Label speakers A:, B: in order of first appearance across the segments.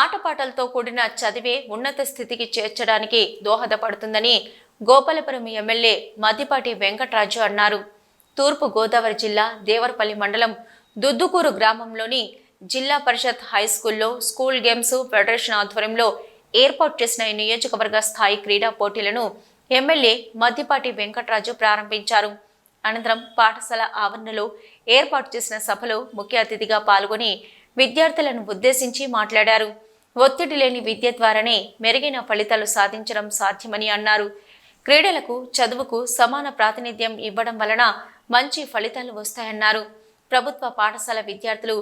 A: ఆటపాటలతో కూడిన చదివే ఉన్నత స్థితికి చేర్చడానికి దోహదపడుతుందని గోపాలపురం ఎమ్మెల్యే మద్దిపాటి వెంకటరాజు అన్నారు. తూర్పు గోదావరి జిల్లా దేవరపల్లి మండలం దుద్దుకూరు గ్రామంలోని జిల్లా పరిషత్ హైస్కూల్లో స్కూల్ గేమ్స్ ఫెడరేషన్ ఆధ్వర్యంలో ఏర్పాటు చేసిన నియోజకవర్గ స్థాయి క్రీడా పోటీలను ఎమ్మెల్యే మద్దిపాటి వెంకటరాజు ప్రారంభించారు. అనంతరం పాఠశాల ఆవరణలో ఏర్పాటు చేసిన సభలో ముఖ్య అతిథిగా పాల్గొని విద్యార్థులను ఉద్దేశించి మాట్లాడారు. ఒత్తిడి లేని విద్య ద్వారానే మెరుగైన ఫలితాలు సాధించడం సాధ్యమని అన్నారు. క్రీడలకు చదువుకు సమాన ప్రాతినిధ్యం ఇవ్వడం వలన మంచి ఫలితాలు వస్తాయన్నారు. ప్రభుత్వ పాఠశాల విద్యార్థులు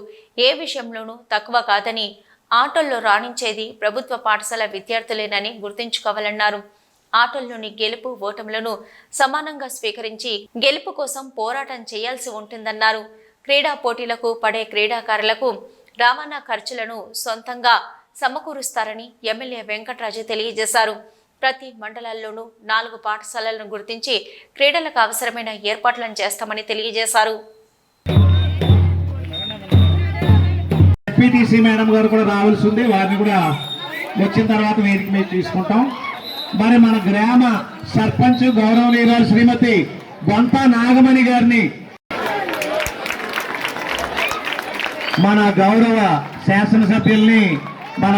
A: ఏ విషయంలోనూ తక్కువ కాదని, ఆటల్లో రాణించేది ప్రభుత్వ పాఠశాల విద్యార్థులేనని గుర్తుంచుకోవాలన్నారు. ఆటల్లోని గెలుపు ఓటములను సమానంగా స్వీకరించి గెలుపు కోసం పోరాటం చేయాల్సి ఉంటుందన్నారు. క్రీడా పోటీలకు పడే క్రీడాకారులకు రవాణా ఖర్చులను సొంతంగా సమకూరుస్తారని ఎమ్మెల్యే వెంకటరాజు తెలియజేశారు. ప్రతి మండలాల్లోనూ 4 పాఠశాలలను గుర్తించి క్రీడలకు అవసరమైన ఏర్పాట్లను చేస్తామని తెలియజేశారు.
B: ఎంపీటీసీ మేడం గారు కూడా రావాల్సి ఉంది. వారిని కూడా వచ్చిన తర్వాత వేదిక మీద తీసుకుంటాం. మరి మన గ్రామ సర్పంచ్ గౌరవనీయురాలు శ్రీమతి బొంత నాగమణి గారిని, మన గౌరవ శాసనసభ్యుల్ని, మన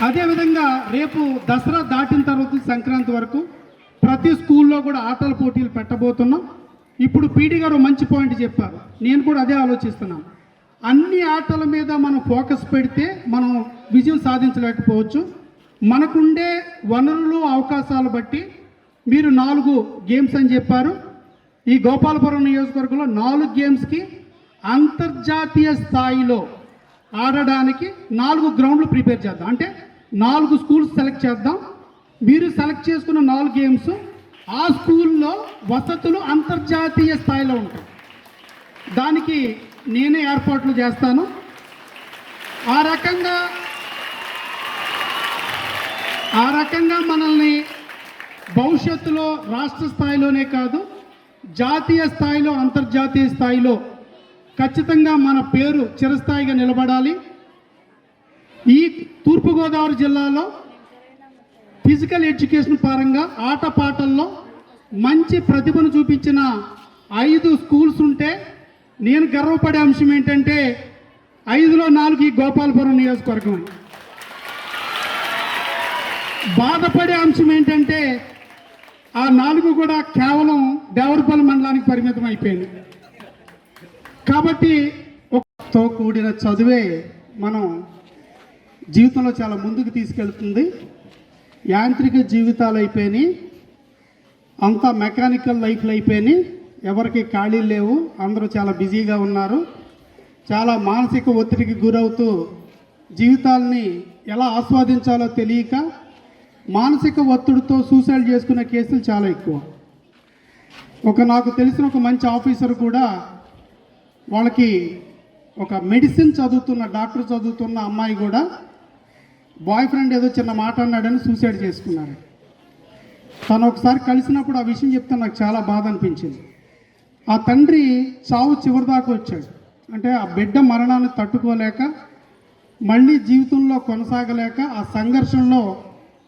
C: అదేవిధంగా రేపు దసరా దాటిన తర్వాత సంక్రాంతి వరకు ప్రతి స్కూల్లో కూడా ఆటల పోటీలు పెట్టబోతున్నాం. ఇప్పుడు పీడి గారు మంచి పాయింట్ చెప్పారు. నేను కూడా అదే ఆలోచిస్తున్నాను. అన్ని ఆటల మీద మనం ఫోకస్ పెడితే మనం విజయం సాధించలేకపోవచ్చు. మనకుండే వనరులు అవకాశాలు బట్టి మీరు 4 గేమ్స్ అని చెప్పారు. ఈ గోపాలపురం నియోజకవర్గంలో 4 గేమ్స్కి అంతర్జాతీయ స్థాయిలో ఆడడానికి 4 గ్రౌండ్లు ప్రిపేర్ చేద్దాం. అంటే 4 స్కూల్స్ సెలెక్ట్ చేద్దాం. మీరు సెలెక్ట్ చేసుకున్న 4 గేమ్స్ ఆ స్కూల్లో వసతులు అంతర్జాతీయ స్థాయిలో ఉంటాయి. దానికి నేనే ఏర్పాట్లు చేస్తాను. ఆ రకంగా మనల్ని భవిష్యత్తులో రాష్ట్ర స్థాయిలోనే కాదు, జాతీయ స్థాయిలో, అంతర్జాతీయ స్థాయిలో ఖచ్చితంగా మన పేరు చిరస్థాయిగా నిలబడాలి. ఈ తూర్పుగోదావరి జిల్లాలో ఫిజికల్ ఎడ్యుకేషన్ పరంగా ఆటపాటల్లో మంచి ప్రతిభను చూపించిన 5 స్కూల్స్ ఉంటే నేను గర్వపడే అంశం ఏంటంటే 5లో 4 ఈ గోపాలపురం నియోజకవర్గం. బాధపడే అంశం ఏంటంటే ఆ 4 కూడా కేవలం దేవరపల్లి మండలానికి పరిమితం అయిపోయింది. కాబట్టి తో కూడిన చదువే మనం జీవితంలో చాలా ముందుకు తీసుకెళ్తుంది. యాంత్రిక జీవితాలు అయిపోయినాయి, అంతా మెకానికల్ లైఫ్లు అయిపోయినాయి. ఎవరికి ఖాళీ లేవు, అందరూ చాలా బిజీగా ఉన్నారు. చాలా మానసిక ఒత్తిడికి గురవుతూ జీవితాలని ఎలా ఆస్వాదించాలో తెలియక మానసిక ఒత్తిడితో సూసైడ్ చేసుకునే కేసులు చాలా ఎక్కువ. నాకు తెలిసిన ఒక మంచి ఆఫీసర్ కూడా వాళ్ళకి ఒక మెడిసిన్ చదువుతున్న, డాక్టర్ చదువుతున్న అమ్మాయి కూడా బాయ్ ఫ్రెండ్ ఏదో చిన్న మాట అన్నాడని సూసైడ్ చేసుకున్నారు. తను ఒకసారి కలిసినప్పుడు ఆ విషయం చెప్తే నాకు చాలా బాధ అనిపించింది. ఆ తండ్రి చావు చివరిదాకా వచ్చాడు. అంటే ఆ బిడ్డ మరణాన్ని తట్టుకోలేక మళ్ళీ జీవితంలో కొనసాగలేక ఆ సంఘర్షణలో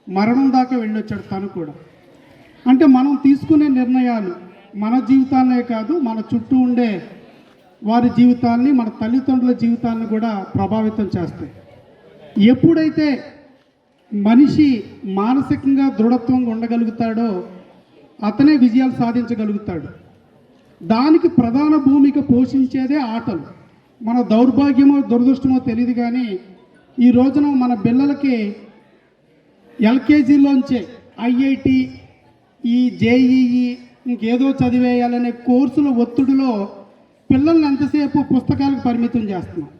C: మరణం దాకా వెళ్ళొచ్చాడు తను కూడా. అంటే మనం తీసుకునే నిర్ణయాలు మన జీవితాలనే కాదు, మన చుట్టూ ఉండే వారి జీవితాల్ని, మన తల్లిదండ్రుల జీవితాలను కూడా ప్రభావితం చేస్తాయి. ఎప్పుడైతే మనిషి మానసికంగా దృఢత్వంగా ఉండగలుగుతాడో అతనే విజయాలు సాధించగలుగుతాడు. దానికి ప్రధాన భూమిక పోషించేదే ఆటలు. మన దౌర్భాగ్యమో దురదృష్టమో తెలియదు కానీ ఈ రోజున మన పిల్లలకి ఎల్కేజీలోంచే ఐఐటి, ఈ జేఈఈ, ఇంకేదో చదివేయాలనే కోర్సుల ఒత్తిడిలో పిల్లల్ని ఎంతసేపు పుస్తకాలకు పరిమితం చేస్తున్నాం.